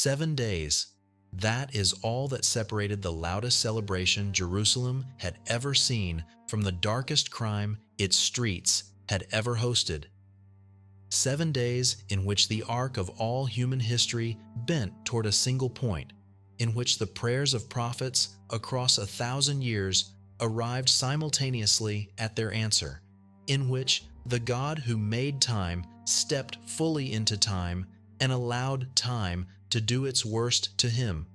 7 days. That is all that separated the loudest celebration Jerusalem had ever seen from the darkest crime its streets had ever hosted. 7 days in which the arc of all human history bent toward a single point, in which the prayers of prophets across 1,000 years arrived simultaneously at their answer, in which the God who made time stepped fully into time and allowed time to do its worst to him.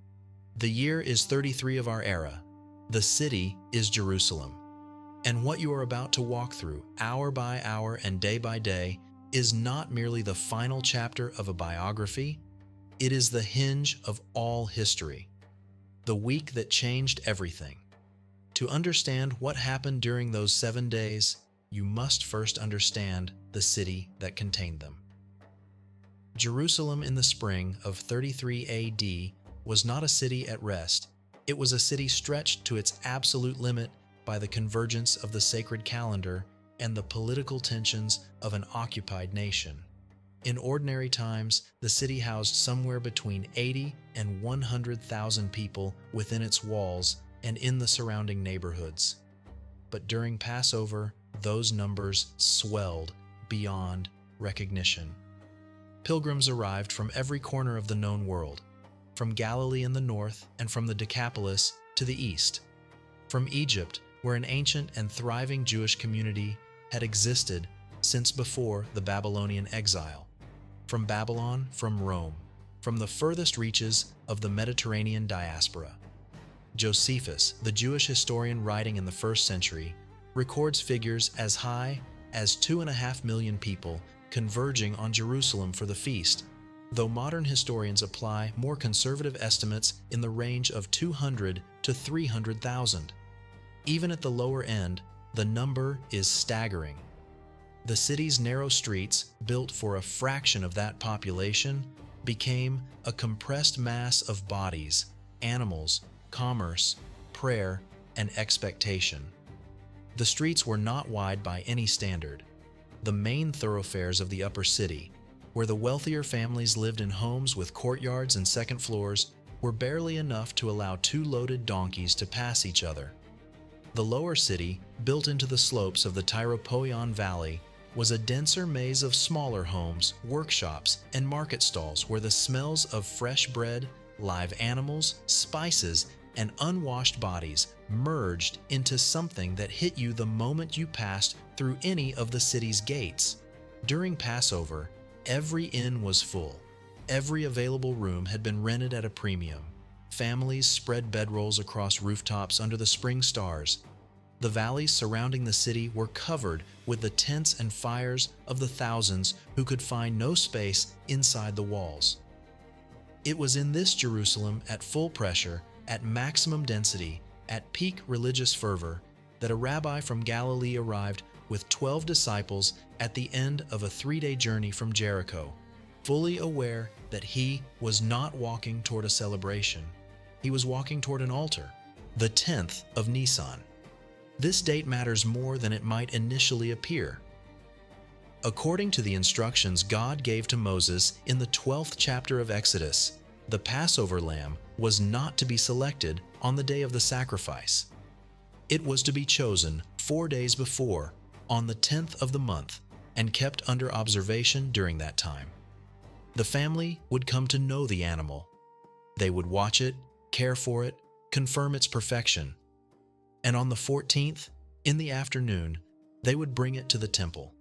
The year is 33 of our era. The city is Jerusalem. And what you are about to walk through, hour by hour and day by day, is not merely the final chapter of a biography, it is the hinge of all history. The week that changed everything. To understand what happened during those 7 days, you must first understand the city that contained them. Jerusalem in the spring of 33 AD was not a city at rest. It was a city stretched to its absolute limit by the convergence of the sacred calendar and the political tensions of an occupied nation. In ordinary times, the city housed somewhere between 80 and 100,000 people within its walls and in the surrounding neighborhoods. But during Passover, those numbers swelled beyond recognition. Pilgrims arrived from every corner of the known world, from Galilee in the north and from the Decapolis to the east, from Egypt, where an ancient and thriving Jewish community had existed since before the Babylonian exile, from Babylon, from Rome, from the furthest reaches of the Mediterranean diaspora. Josephus, the Jewish historian writing in the 1st century, records figures as high as 2.5 million people converging on Jerusalem for the feast, though modern historians apply more conservative estimates in the range of 200 to 300,000. Even at the lower end, the number is staggering. The city's narrow streets, built for a fraction of that population, became a compressed mass of bodies, animals, commerce, prayer, and expectation. The streets were not wide by any standard. The main thoroughfares of the upper city, where the wealthier families lived in homes with courtyards and second floors, were barely enough to allow 2 loaded donkeys to pass each other. The lower city, built into the slopes of the Tyropoion Valley, was a denser maze of smaller homes, workshops, and market stalls where the smells of fresh bread, live animals, spices, and unwashed bodies merged into something that hit you the moment you passed through any of the city's gates. During Passover, every inn was full. Every available room had been rented at a premium. Families spread bedrolls across rooftops under the spring stars. The valleys surrounding the city were covered with the tents and fires of the thousands who could find no space inside the walls. It was in this Jerusalem at full pressure, at maximum density, at peak religious fervor, that a rabbi from Galilee arrived with 12 disciples at the end of a 3-day journey from Jericho, fully aware that he was not walking toward a celebration. He was walking toward an altar, the 10th of Nisan. This date matters more than it might initially appear. According to the instructions God gave to Moses in the 12th chapter of Exodus, the Passover lamb was not to be selected on the day of the sacrifice. It was to be chosen 4 days before, on the 10th of the month, and kept under observation during that time. The family would come to know the animal. They would watch it, care for it, confirm its perfection. And on the 14th, in the afternoon, they would bring it to the temple.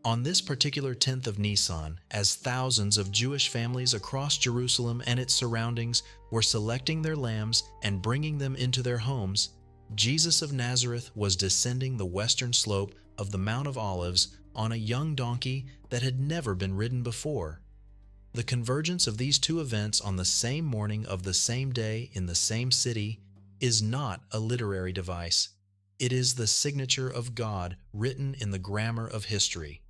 On this particular 10th of Nisan, as thousands of Jewish families across Jerusalem and its surroundings were selecting their lambs and bringing them into their homes, Jesus of Nazareth was descending the western slope of the Mount of Olives on a young donkey that had never been ridden before. The convergence of these two events on the same morning of the same day in the same city is not a literary device. It is the signature of God written in the grammar of history.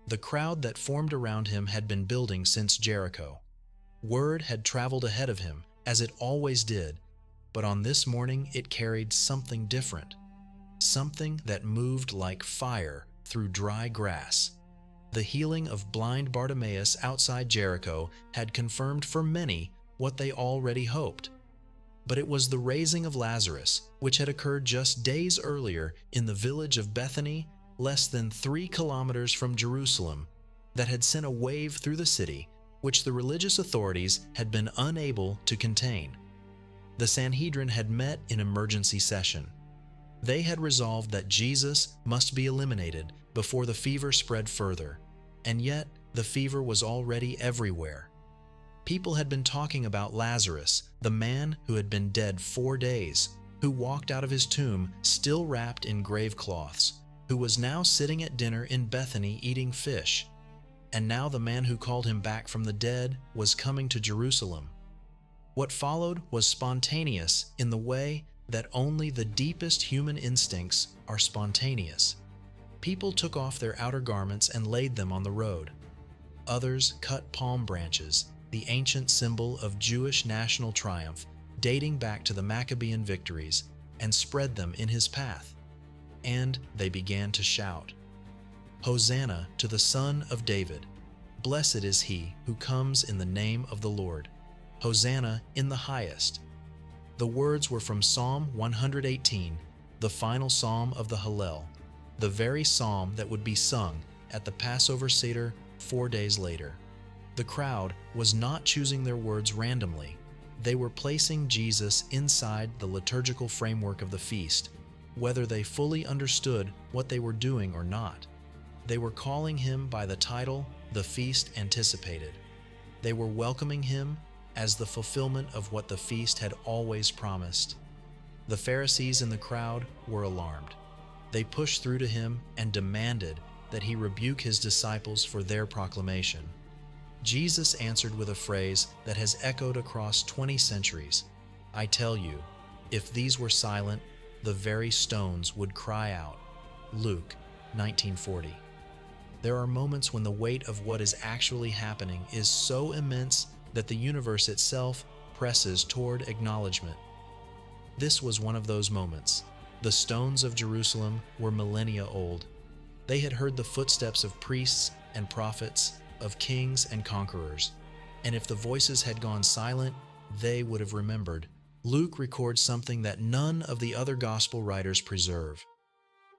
The crowd that formed around him had been building since Jericho. Word had traveled ahead of him, as it always did, but on this morning it carried something different, something that moved like fire through dry grass. The healing of blind Bartimaeus outside Jericho had confirmed for many what they already hoped. But it was the raising of Lazarus, which had occurred just days earlier in the village of Bethany, less than 3 kilometers from Jerusalem, that had sent a wave through the city, which the religious authorities had been unable to contain. The Sanhedrin had met in emergency session. They had resolved that Jesus must be eliminated before the fever spread further, and yet the fever was already everywhere. People had been talking about Lazarus, the man who had been dead 4 days, who walked out of his tomb still wrapped in grave cloths, who was now sitting at dinner in Bethany eating fish. And now the man who called him back from the dead was coming to Jerusalem. What followed was spontaneous in the way that only the deepest human instincts are spontaneous. People took off their outer garments and laid them on the road. Others cut palm branches, the ancient symbol of Jewish national triumph, dating back to the Maccabean victories, and spread them in his path. And they began to shout, "Hosanna to the Son of David! Blessed is he who comes in the name of the Lord! Hosanna in the highest!" The words were from Psalm 118, the final psalm of the Hallel, the very psalm that would be sung at the Passover Seder 4 days later. The crowd was not choosing their words randomly. They were placing Jesus inside the liturgical framework of the feast, whether they fully understood what they were doing or not. They were calling him by the title the feast anticipated. They were welcoming him as the fulfillment of what the feast had always promised. The Pharisees in the crowd were alarmed. They pushed through to him and demanded that he rebuke his disciples for their proclamation. Jesus answered with a phrase that has echoed across 20 centuries. "I tell you, if these were silent, the very stones would cry out." Luke 19:40. There are moments when the weight of what is actually happening is so immense that the universe itself presses toward acknowledgement. This was one of those moments. The stones of Jerusalem were millennia old. They had heard the footsteps of priests and prophets, of kings and conquerors. And if the voices had gone silent, they would have remembered. Luke records something that none of the other gospel writers preserve,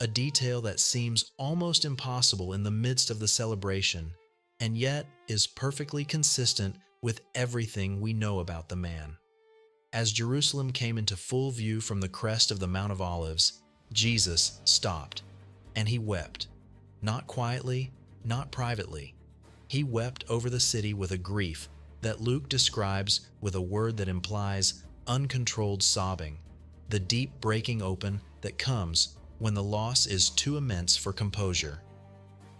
a detail that seems almost impossible in the midst of the celebration, and yet is perfectly consistent with everything we know about the man. As Jerusalem came into full view from the crest of the Mount of Olives, Jesus stopped, and he wept. Not quietly, not privately. He wept over the city with a grief that Luke describes with a word that implies uncontrolled sobbing, the deep breaking open that comes when the loss is too immense for composure.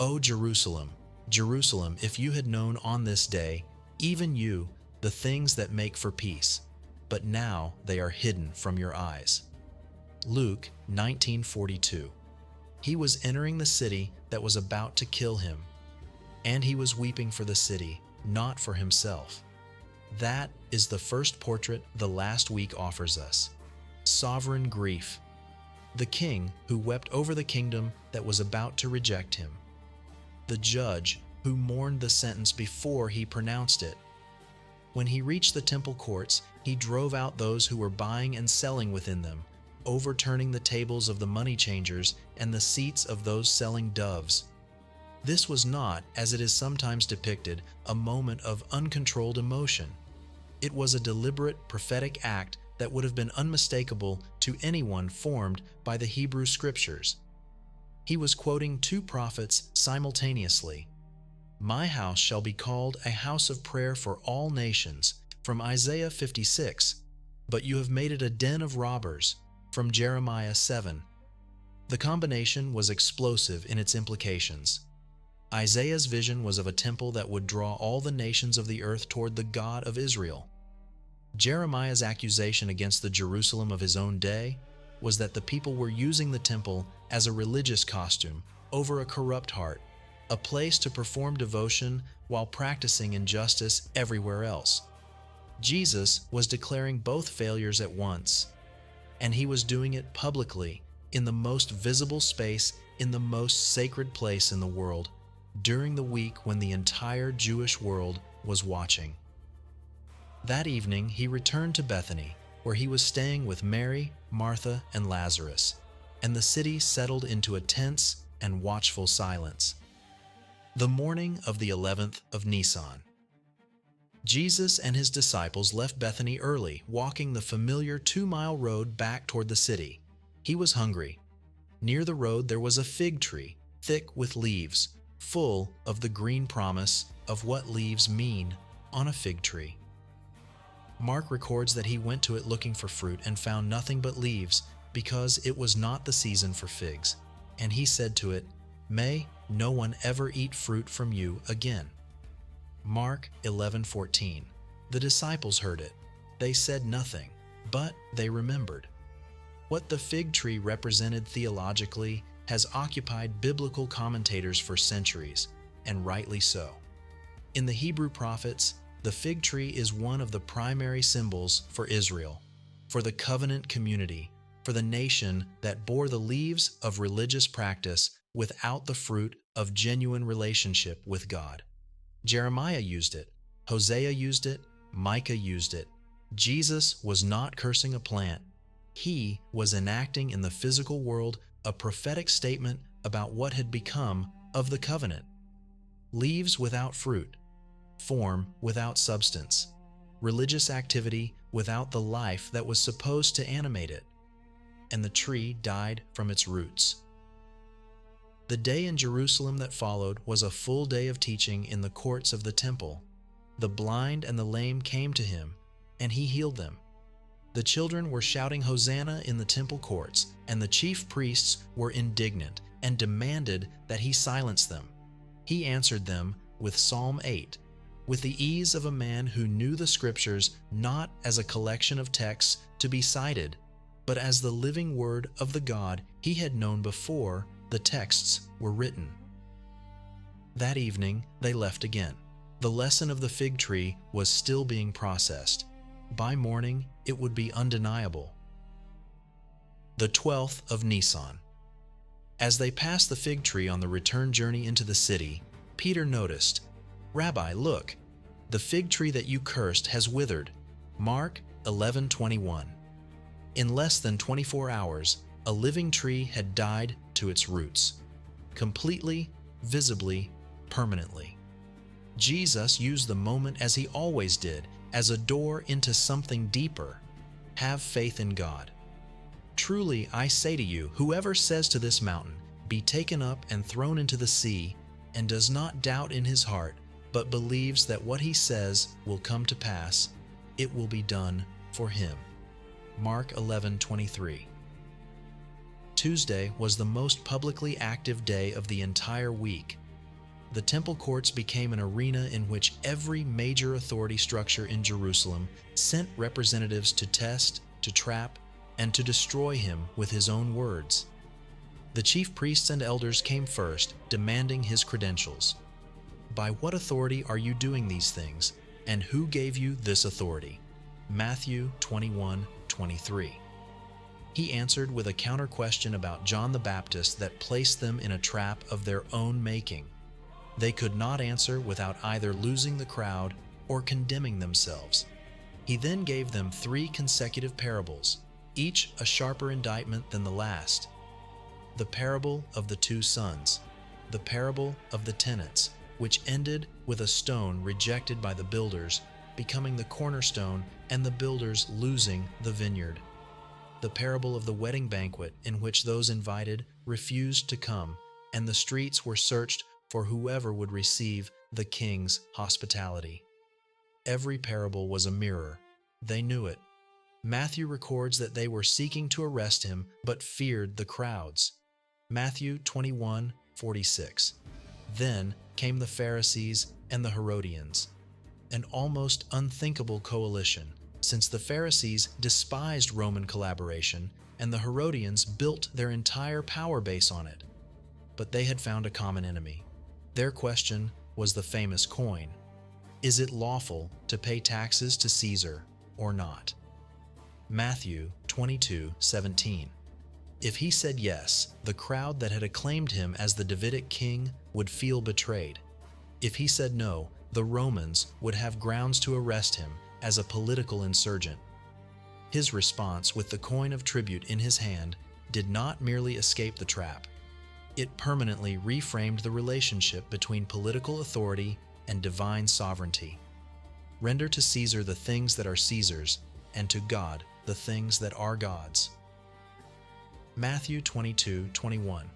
"O Jerusalem, Jerusalem, if you had known on this day, even you, the things that make for peace, but now they are hidden from your eyes." Luke 19:42. He was entering the city that was about to kill him, and he was weeping for the city, not for himself. That is the first portrait the last week offers us. Sovereign grief. The king who wept over the kingdom that was about to reject him. The judge who mourned the sentence before he pronounced it. When he reached the temple courts, he drove out those who were buying and selling within them, overturning the tables of the money changers and the seats of those selling doves. This was not, as it is sometimes depicted, a moment of uncontrolled emotion. It was a deliberate prophetic act that would have been unmistakable to anyone formed by the Hebrew Scriptures. He was quoting 2 prophets simultaneously. "My house shall be called a house of prayer for all nations," from Isaiah 56, "but you have made it a den of robbers," from Jeremiah 7. The combination was explosive in its implications. Isaiah's vision was of a temple that would draw all the nations of the earth toward the God of Israel. Jeremiah's accusation against the Jerusalem of his own day was that the people were using the temple as a religious costume over a corrupt heart, a place to perform devotion while practicing injustice everywhere else. Jesus was declaring both failures at once, and he was doing it publicly in the most visible space in the most sacred place in the world, during the week when the entire Jewish world was watching. That evening he returned to Bethany, where he was staying with Mary, Martha, and Lazarus, and the city settled into a tense and watchful silence. The morning of the 11th of Nisan. Jesus and his disciples left Bethany early, walking the familiar 2-mile road back toward the city. He was hungry. Near the road there was a fig tree, thick with leaves, full of the green promise of what leaves mean on a fig tree. Mark records that he went to it looking for fruit and found nothing but leaves, because it was not the season for figs. And he said to it, "May no one ever eat fruit from you again." Mark 11:14. The disciples heard it. They said nothing, but they remembered. What the fig tree represented theologically has occupied biblical commentators for centuries, and rightly so. In the Hebrew prophets, the fig tree is one of the primary symbols for Israel, for the covenant community, for the nation that bore the leaves of religious practice without the fruit of genuine relationship with God. Jeremiah used it, Hosea used it, Micah used it. Jesus was not cursing a plant. He was enacting in the physical world a prophetic statement about what had become of the covenant. Leaves without fruit, form without substance, religious activity without the life that was supposed to animate it, and the tree died from its roots. The day in Jerusalem that followed was a full day of teaching in the courts of the temple. The blind and the lame came to him, and he healed them. The children were shouting Hosanna in the temple courts, and the chief priests were indignant and demanded that he silence them. He answered them with Psalm 8, with the ease of a man who knew the scriptures not as a collection of texts to be cited, but as the living word of the God he had known before the texts were written. That evening they left again. The lesson of the fig tree was still being processed. By morning it would be undeniable. The 12th of Nisan. As they passed the fig tree on the return journey into the city, Peter noticed, "Rabbi, look, the fig tree that you cursed has withered." Mark 11:21. In less than 24 hours, a living tree had died to its roots, completely, visibly, permanently. Jesus used the moment as he always did, as a door into something deeper. Have faith in God. Truly, I say to you, whoever says to this mountain, "Be taken up and thrown into the sea," and does not doubt in his heart, but believes that what he says will come to pass, it will be done for him. Mark 11:23. Tuesday was the most publicly active day of the entire week. The temple courts became an arena in which every major authority structure in Jerusalem sent representatives to test, to trap, and to destroy him with his own words. The chief priests and elders came first, demanding his credentials. "By what authority are you doing these things, and who gave you this authority?" Matthew 21:23. He answered with a counter question about John the Baptist that placed them in a trap of their own making. They could not answer without either losing the crowd or condemning themselves. He then gave them 3 consecutive parables, each a sharper indictment than the last. The parable of the 2 sons, the parable of the tenants, which ended with a stone rejected by the builders, becoming the cornerstone and the builders losing the vineyard. The parable of the wedding banquet, in which those invited refused to come, and the streets were searched for whoever would receive the king's hospitality. Every parable was a mirror. They knew it. Matthew records that they were seeking to arrest him, but feared the crowds. Matthew 21:46. Then came the Pharisees and the Herodians, an almost unthinkable coalition, since the Pharisees despised Roman collaboration and the Herodians built their entire power base on it. But they had found a common enemy. Their question was the famous coin. Is it lawful to pay taxes to Caesar or not? Matthew 22:17. If he said yes, the crowd that had acclaimed him as the Davidic king would feel betrayed. If he said no, the Romans would have grounds to arrest him, as a political insurgent. His response, with the coin of tribute in his hand, did not merely escape the trap. It permanently reframed the relationship between political authority and divine sovereignty. Render to Caesar the things that are Caesar's, and to God the things that are God's. Matthew 22:21.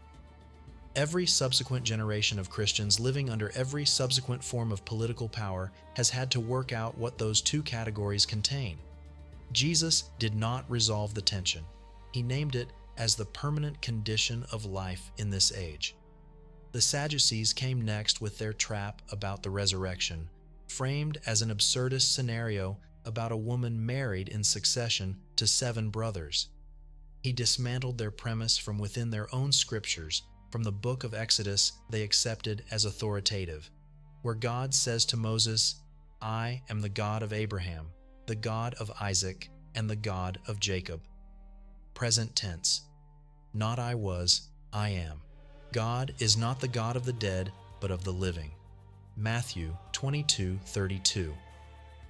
Every subsequent generation of Christians living under every subsequent form of political power has had to work out what those two categories contain. Jesus did not resolve the tension. He named it as the permanent condition of life in this age. The Sadducees came next with their trap about the resurrection, framed as an absurdist scenario about a woman married in succession to 7 brothers. He dismantled their premise from within their own scriptures, from the book of Exodus they accepted as authoritative, where God says to Moses, "I am the God of Abraham, the God of Isaac, and the God of Jacob." Present tense. Not I was, I am. God is not the God of the dead, but of the living. Matthew 22:32.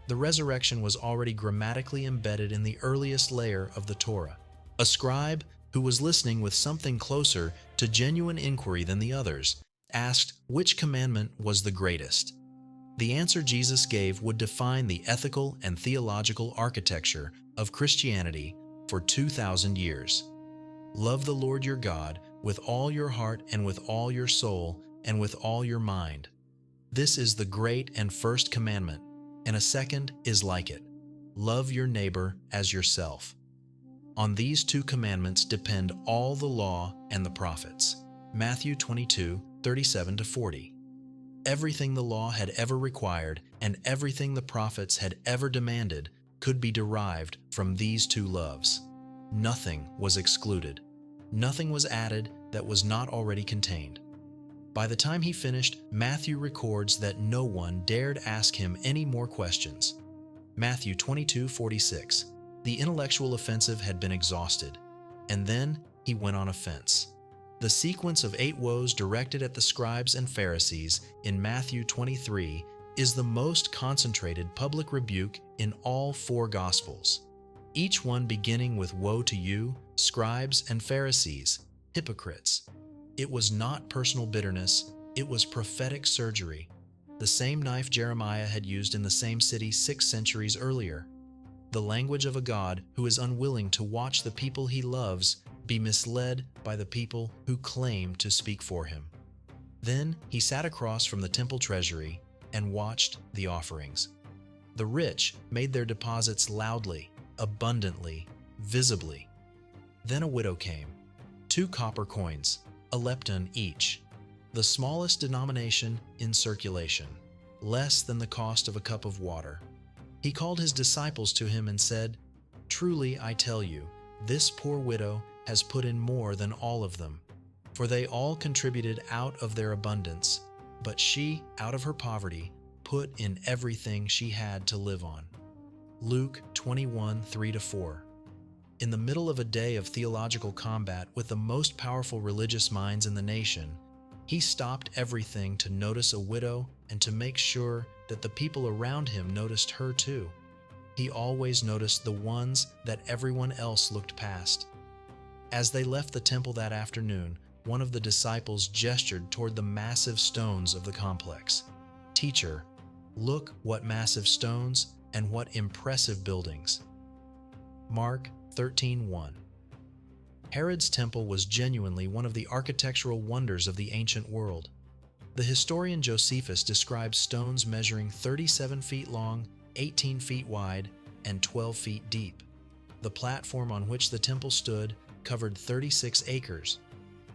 The resurrection was already grammatically embedded in the earliest layer of the Torah. A scribe, who was listening with something closer to genuine inquiry than the others, asked which commandment was the greatest. The answer Jesus gave would define the ethical and theological architecture of Christianity for 2,000 years. Love the Lord your God with all your heart and with all your soul and with all your mind. This is the great and first commandment, and a second is like it. Love your neighbor as yourself. On these 2 commandments depend all the law and the prophets. Matthew 22:37-40. Everything the law had ever required and everything the prophets had ever demanded could be derived from these 2 loves. Nothing was excluded. Nothing was added that was not already contained. By the time he finished, Matthew records that no one dared ask him any more questions. Matthew 22:46. The intellectual offensive had been exhausted, and then he went on offense. The sequence of 8 woes directed at the scribes and Pharisees in Matthew 23 is the most concentrated public rebuke in all 4 Gospels, each one beginning with "Woe to you, scribes and Pharisees, hypocrites." It was not personal bitterness, it was prophetic surgery, the same knife Jeremiah had used in the same city 6 centuries earlier. The language of a God who is unwilling to watch the people he loves be misled by the people who claim to speak for him. Then he sat across from the temple treasury and watched the offerings. The rich made their deposits loudly, abundantly, visibly. Then a widow came, 2 copper coins, a lepton each, the smallest denomination in circulation, less than the cost of a cup of water. He called his disciples to him and said, "Truly I tell you, this poor widow has put in more than all of them, for they all contributed out of their abundance, but she, out of her poverty, put in everything she had to live on." Luke 21:3-4. In the middle of a day of theological combat with the most powerful religious minds in the nation, he stopped everything to notice a widow and to make sure that the people around him noticed her too. He always noticed the ones that everyone else looked past. As they left the temple that afternoon, one of the disciples gestured toward the massive stones of the complex. "Teacher, look what massive stones and what impressive buildings." Mark 13:1. Herod's temple was genuinely one of the architectural wonders of the ancient world. The historian Josephus describes stones measuring 37 feet long, 18 feet wide, and 12 feet deep. The platform on which the temple stood covered 36 acres.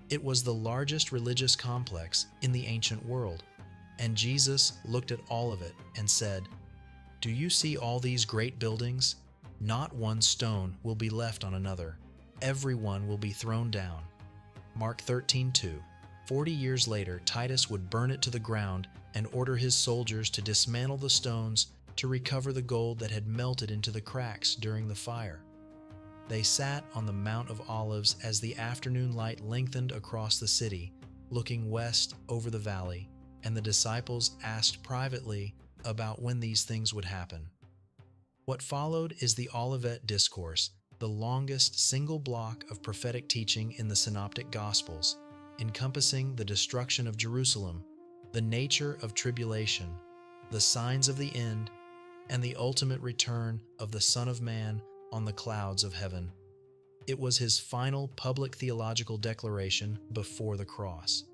It was the largest religious complex in the ancient world, and Jesus looked at all of it and said, "Do you see all these great buildings? Not one stone will be left on another. Every one will be thrown down." Mark 13:2. 40 years later, Titus would burn it to the ground and order his soldiers to dismantle the stones to recover the gold that had melted into the cracks during the fire. They sat on the Mount of Olives as the afternoon light lengthened across the city, looking west over the valley, and the disciples asked privately about when these things would happen. What followed is the Olivet Discourse, the longest single block of prophetic teaching in the Synoptic Gospels, encompassing the destruction of Jerusalem, the nature of tribulation, the signs of the end, and the ultimate return of the Son of Man on the clouds of heaven. It was his final public theological declaration before the cross.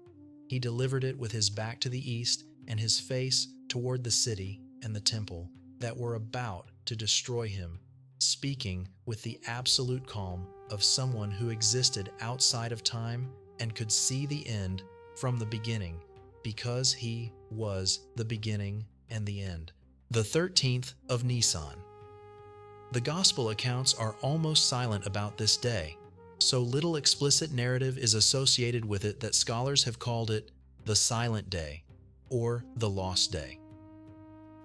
He delivered it with his back to the east and his face toward the city and the temple that were about to destroy him, speaking with the absolute calm of someone who existed outside of time and could see the end from the beginning, because he was the beginning and the end. The 13th of Nisan. The Gospel accounts are almost silent about this day. So little explicit narrative is associated with it that scholars have called it the Silent Day or the Lost Day.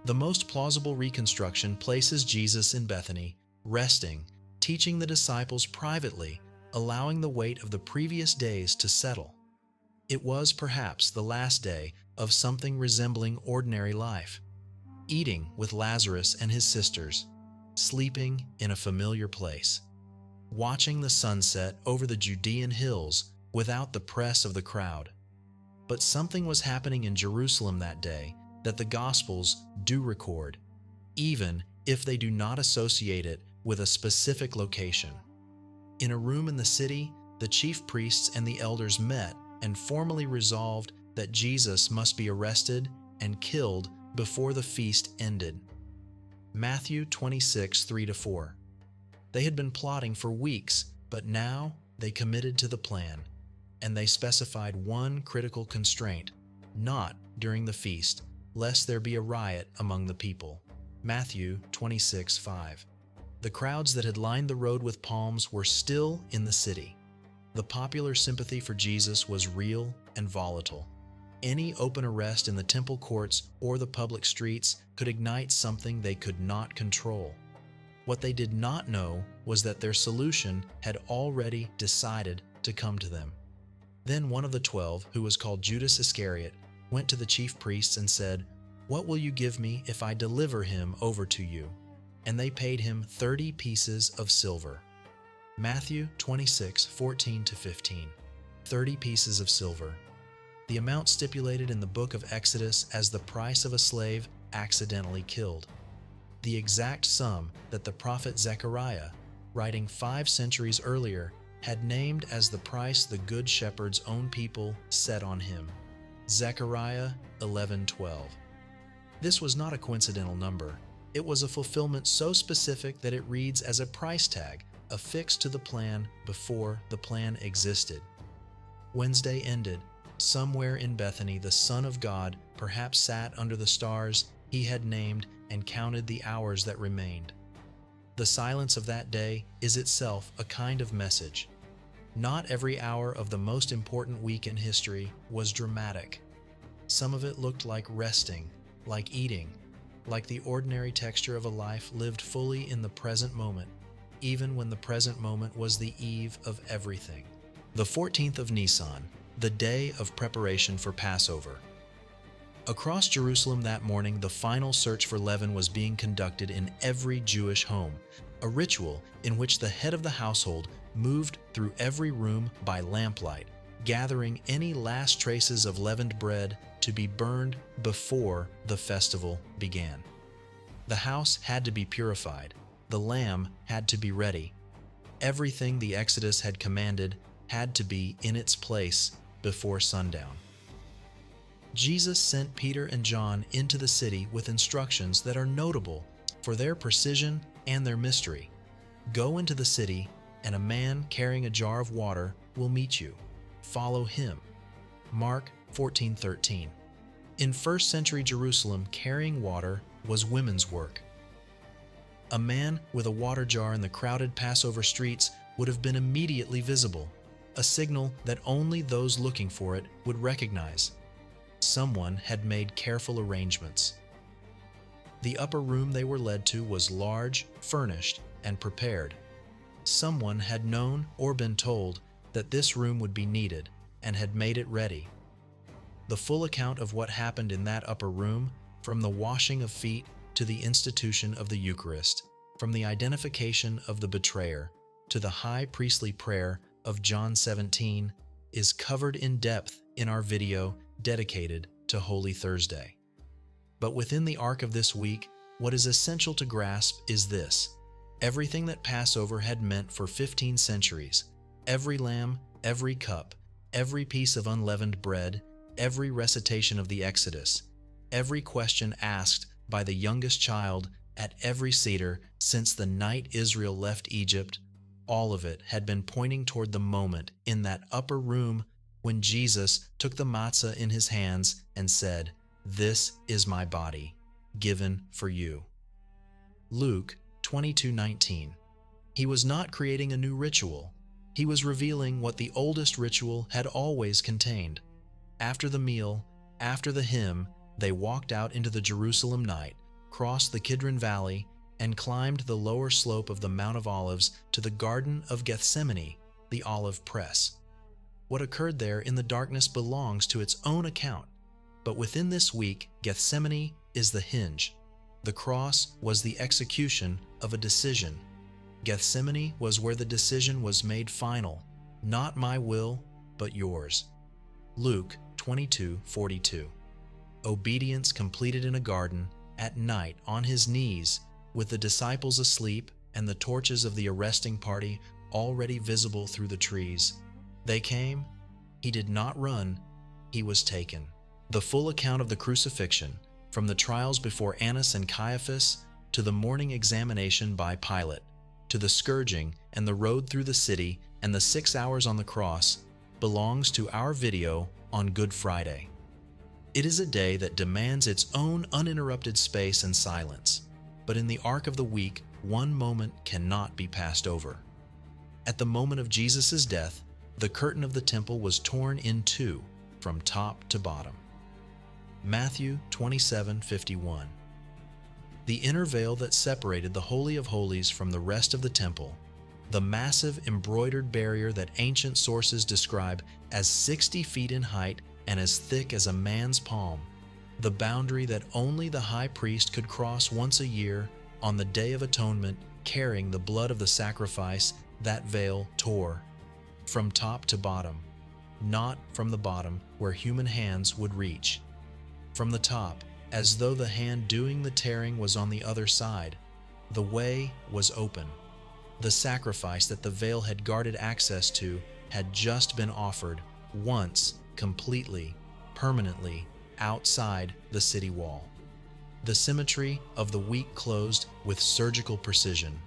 The most plausible reconstruction places Jesus in Bethany, resting, teaching the disciples privately, allowing the weight of the previous days to settle. It was perhaps the last day of something resembling ordinary life, eating with Lazarus and his sisters, sleeping in a familiar place, watching the sunset over the Judean hills without the press of the crowd. But something was happening in Jerusalem that day that the Gospels do record, even if they do not associate it with a specific location. In a room in the city, the chief priests and the elders met and formally resolved that Jesus must be arrested and killed before the feast ended. Matthew 26, 3-4. They had been plotting for weeks, but now they committed to the plan, and they specified one critical constraint: not during the feast, lest there be a riot among the people. Matthew 26, 5. The crowds that had lined the road with palms were still in the city. The popular sympathy for Jesus was real and volatile. Any open arrest in the temple courts or the public streets could ignite something they could not control. What they did not know was that their solution had already decided to come to them. Then one of the 12, who was called Judas Iscariot, went to the chief priests and said, "What will you give me if I deliver him over to you?" And they paid him 30 pieces of silver. Matthew 26, 14-15. 30 pieces of silver. The amount stipulated in the book of Exodus as the price of a slave accidentally killed. The exact sum that the prophet Zechariah, writing 5 centuries earlier, had named as the price the Good Shepherd's own people set on him. Zechariah 11:12. This was not a coincidental number. It was a fulfillment so specific that it reads as a price tag affixed to the plan before the plan existed. Wednesday ended. Somewhere in Bethany, the Son of God perhaps sat under the stars he had named and counted the hours that remained. The silence of that day is itself a kind of message. Not every hour of the most important week in history was dramatic. Some of it looked like resting, like eating, like the ordinary texture of a life lived fully in the present moment, even when the present moment was the eve of everything. The 14th of Nisan, the day of preparation for Passover. Across Jerusalem that morning, the final search for leaven was being conducted in every Jewish home, a ritual in which the head of the household moved through every room by lamplight, gathering any last traces of leavened bread to be burned before the festival began. The house had to be purified. The lamb had to be ready. Everything the Exodus had commanded had to be in its place before sundown. Jesus sent Peter and John into the city with instructions that are notable for their precision and their mystery. Go into the city, and a man carrying a jar of water will meet you. Follow him. Mark 14:13. In first century Jerusalem, carrying water was women's work. A man with a water jar in the crowded Passover streets would have been immediately visible, a signal that only those looking for it would recognize. Someone had made careful arrangements. The upper room they were led to was large, furnished, and prepared. Someone had known or been told that this room would be needed and had made it ready. The full account of what happened in that upper room, from the washing of feet to the institution of the Eucharist, From the identification of the betrayer to the high priestly prayer of John 17 is covered in depth in our video dedicated to Holy Thursday. But within the arc of this week, what is essential to grasp is this: everything that Passover had meant for 15 centuries, every lamb, every cup, every piece of unleavened bread, every recitation of the Exodus, every question asked by the youngest child at every Seder since the night Israel left Egypt, all of it had been pointing toward the moment in that upper room when Jesus took the matzah in his hands and said, "This is my body, given for you." Luke 22:19. He was not creating a new ritual. He was revealing what the oldest ritual had always contained. After the meal, after the hymn, they walked out into the Jerusalem night, crossed the Kidron Valley, and climbed the lower slope of the Mount of Olives to the Garden of Gethsemane, the olive press. What occurred there in the darkness belongs to its own account. But within this week, Gethsemane is the hinge. The cross was the execution of a decision. Gethsemane was where the decision was made final. Not my will, but yours. Luke 22:42. Obedience completed in a garden, at night on his knees, with the disciples asleep and the torches of the arresting party already visible through the trees. They came. He did not run. He was taken. The full account of the crucifixion, from the trials before Annas and Caiaphas, to the morning examination by Pilate, to the scourging and the road through the city and the 6 hours on the cross, belongs to our video on Good Friday. It is a day that demands its own uninterrupted space and silence, but in the arc of the week, one moment cannot be passed over. At the moment of Jesus' death, the curtain of the temple was torn in two from top to bottom. Matthew 27:51. The inner veil that separated the Holy of Holies from the rest of the temple, the massive embroidered barrier that ancient sources describe as 60 feet in height and as thick as a man's palm, the boundary that only the high priest could cross once a year on the Day of Atonement carrying the blood of the sacrifice, that veil tore from top to bottom, not from the bottom where human hands would reach. From the top, as though the hand doing the tearing was on the other side, the way was open. The sacrifice that the veil had guarded access to had just been offered once, completely, permanently, outside the city wall. The symmetry of the week closed with surgical precision.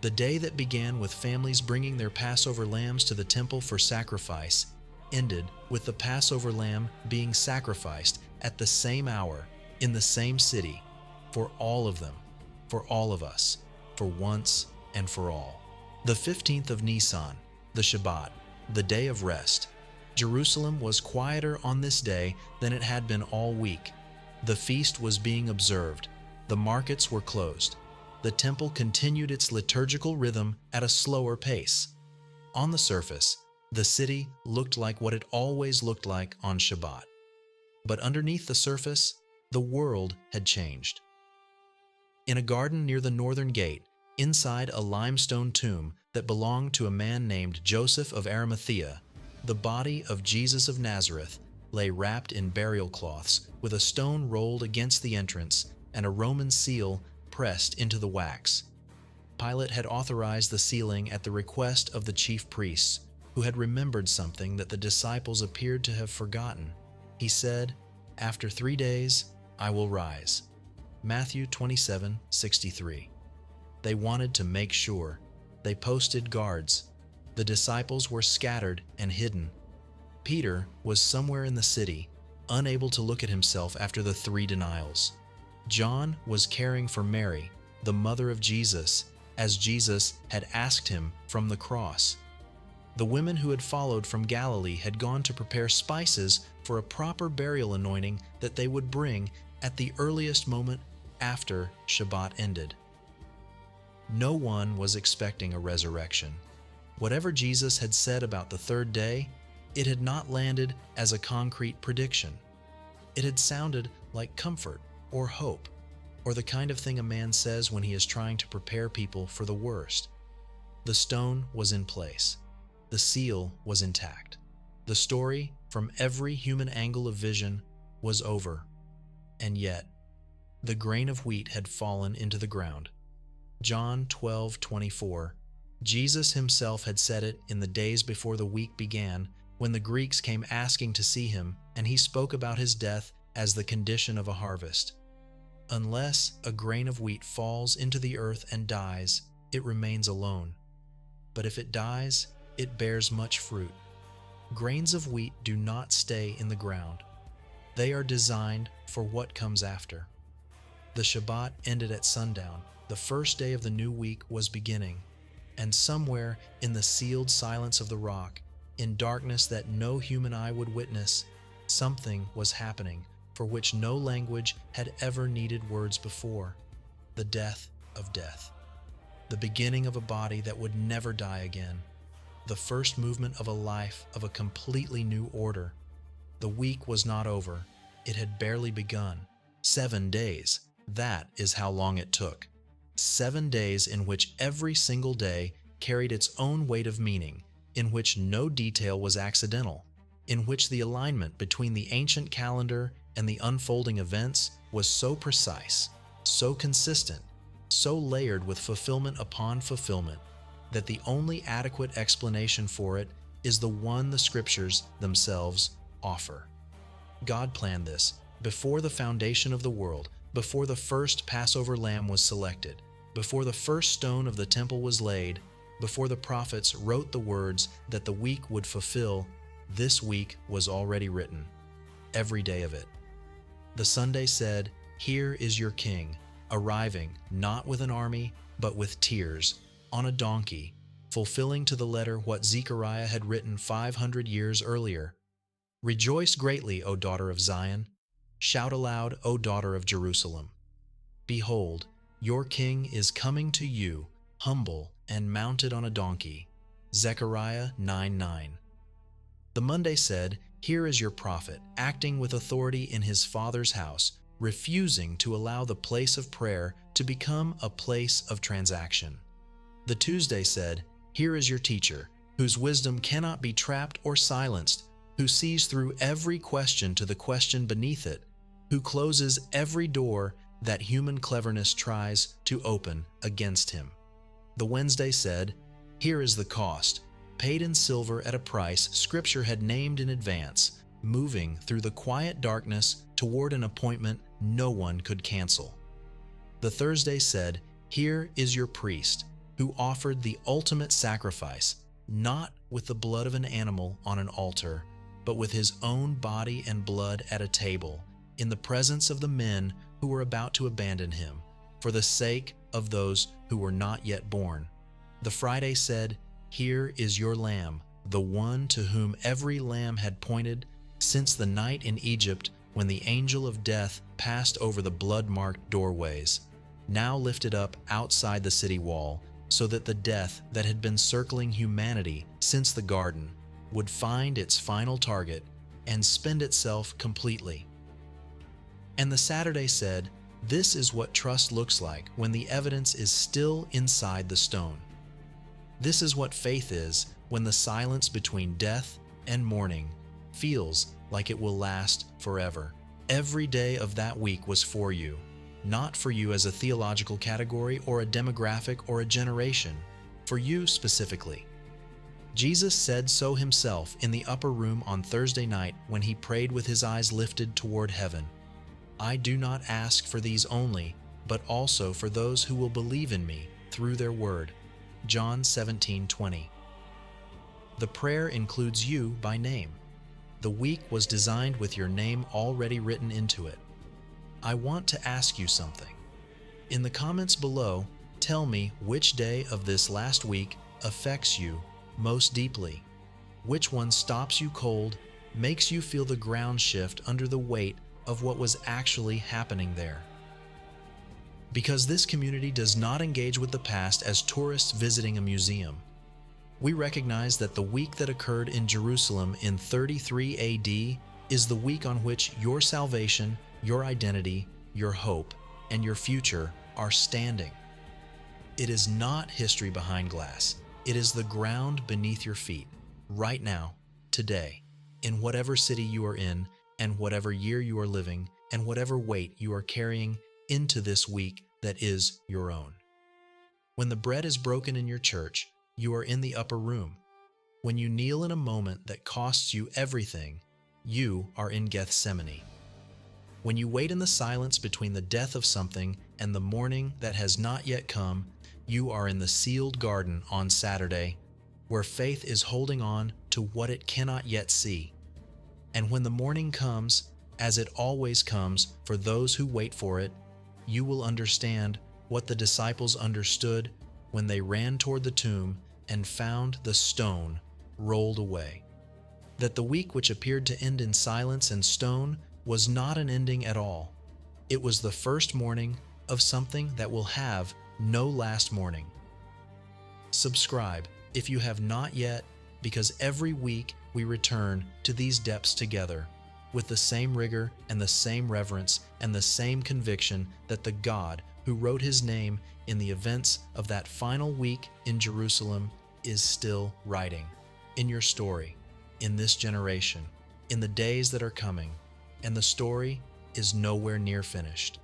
The day that began with families bringing their Passover lambs to the temple for sacrifice ended with the Passover lamb being sacrificed at the same hour, in the same city, for all of them, for all of us, for once and for all. The 15th of Nisan, the Shabbat, the day of rest. Jerusalem was quieter on this day than it had been all week. The feast was being observed. The markets were closed. The temple continued its liturgical rhythm at a slower pace. On the surface, the city looked like what it always looked like on Shabbat. But underneath the surface, the world had changed. In a garden near the northern gate, inside a limestone tomb that belonged to a man named Joseph of Arimathea, the body of Jesus of Nazareth lay wrapped in burial cloths with a stone rolled against the entrance and a Roman seal pressed into the wax. Pilate had authorized the sealing at the request of the chief priests, who had remembered something that the disciples appeared to have forgotten. He said, "After 3 days, I will rise." Matthew 27:63. They wanted to make sure. They posted guards. The disciples were scattered and hidden. Peter was somewhere in the city, unable to look at himself after the 3 denials. John was caring for Mary, the mother of Jesus, as Jesus had asked him from the cross. The women who had followed from Galilee had gone to prepare spices for a proper burial anointing that they would bring at the earliest moment after Shabbat ended. No one was expecting a resurrection. Whatever Jesus had said about the 3rd day, it had not landed as a concrete prediction. It had sounded like comfort or hope or the kind of thing a man says when he is trying to prepare people for the worst. The stone was in place. The seal was intact. The story, from every human angle of vision, was over. And yet, the grain of wheat had fallen into the ground. John 12:24. Jesus himself had said it in the days before the week began, when the Greeks came asking to see him, and he spoke about his death as the condition of a harvest. Unless a grain of wheat falls into the earth and dies, it remains alone. But if it dies, it bears much fruit. Grains of wheat do not stay in the ground. They are designed for what comes after. The Shabbat ended at sundown. The first day of the new week was beginning. And somewhere in the sealed silence of the rock, in darkness that no human eye would witness, something was happening for which no language had ever needed words before: the death of death. The beginning of a body that would never die again. The first movement of a life of a completely new order. The week was not over. It had barely begun. 7 days. That is how long it took. 7 days in which every single day carried its own weight of meaning, in which no detail was accidental, in which the alignment between the ancient calendar and the unfolding events was so precise, so consistent, so layered with fulfillment upon fulfillment, that the only adequate explanation for it is the one the Scriptures themselves offer. God planned this before the foundation of the world, before the first Passover lamb was selected, before the first stone of the temple was laid, before the prophets wrote the words that the week would fulfill. This week was already written, every day of it. The Sunday said, "Here is your king, arriving not with an army, but with tears, on a donkey," fulfilling to the letter what Zechariah had written 500 years earlier. "Rejoice greatly, O daughter of Zion. Shout aloud, O daughter of Jerusalem. Behold, your king is coming to you, humble and mounted on a donkey." Zechariah 9:9. The Monday said, "Here is your prophet, acting with authority in his Father's house, refusing to allow the place of prayer to become a place of transaction." The Tuesday said, "Here is your teacher, whose wisdom cannot be trapped or silenced, who sees through every question to the question beneath it, who closes every door that human cleverness tries to open against him." The Wednesday said, "Here is the cost, paid in silver at a price Scripture had named in advance, moving through the quiet darkness toward an appointment no one could cancel." The Thursday said, "Here is your priest, who offered the ultimate sacrifice, not with the blood of an animal on an altar, but with his own body and blood at a table, in the presence of the men who were about to abandon him, for the sake of those who were not yet born." The Friday said, "Here is your lamb, the one to whom every lamb had pointed since the night in Egypt when the angel of death passed over the blood-marked doorways, now lifted up outside the city wall, so that the death that had been circling humanity since the garden would find its final target and spend itself completely." And the Saturday said, "This is what trust looks like when the evidence is still inside the stone. This is what faith is when the silence between death and morning feels like it will last forever." Every day of that week was for you, not for you as a theological category or a demographic or a generation, for you specifically. Jesus said so himself in the upper room on Thursday night when he prayed with his eyes lifted toward heaven. "I do not ask for these only, but also for those who will believe in me through their word." John 17:20. The prayer includes you by name. The week was designed with your name already written into it. I want to ask you something. In the comments below, tell me which day of this last week affects you most deeply. Which one stops you cold, makes you feel the ground shift under the weight of what was actually happening there. Because this community does not engage with the past as tourists visiting a museum. We recognize that the week that occurred in Jerusalem in 33 AD is the week on which your salvation, your identity, your hope, and your future are standing. It is not history behind glass. It is the ground beneath your feet, right now, today, in whatever city you are in, and whatever year you are living, and whatever weight you are carrying into this week that is your own. When the bread is broken in your church, you are in the upper room. When you kneel in a moment that costs you everything, you are in Gethsemane. When you wait in the silence between the death of something and the morning that has not yet come, you are in the sealed garden on Saturday, where faith is holding on to what it cannot yet see. And when the morning comes, as it always comes for those who wait for it, you will understand what the disciples understood when they ran toward the tomb and found the stone rolled away. That the week which appeared to end in silence and stone was not an ending at all. It was the first morning of something that will have no last morning. Subscribe if you have not yet, because every week we return to these depths together with the same rigor and the same reverence and the same conviction that the God who wrote his name in the events of that final week in Jerusalem is still writing in your story, in this generation, in the days that are coming, and the story is nowhere near finished.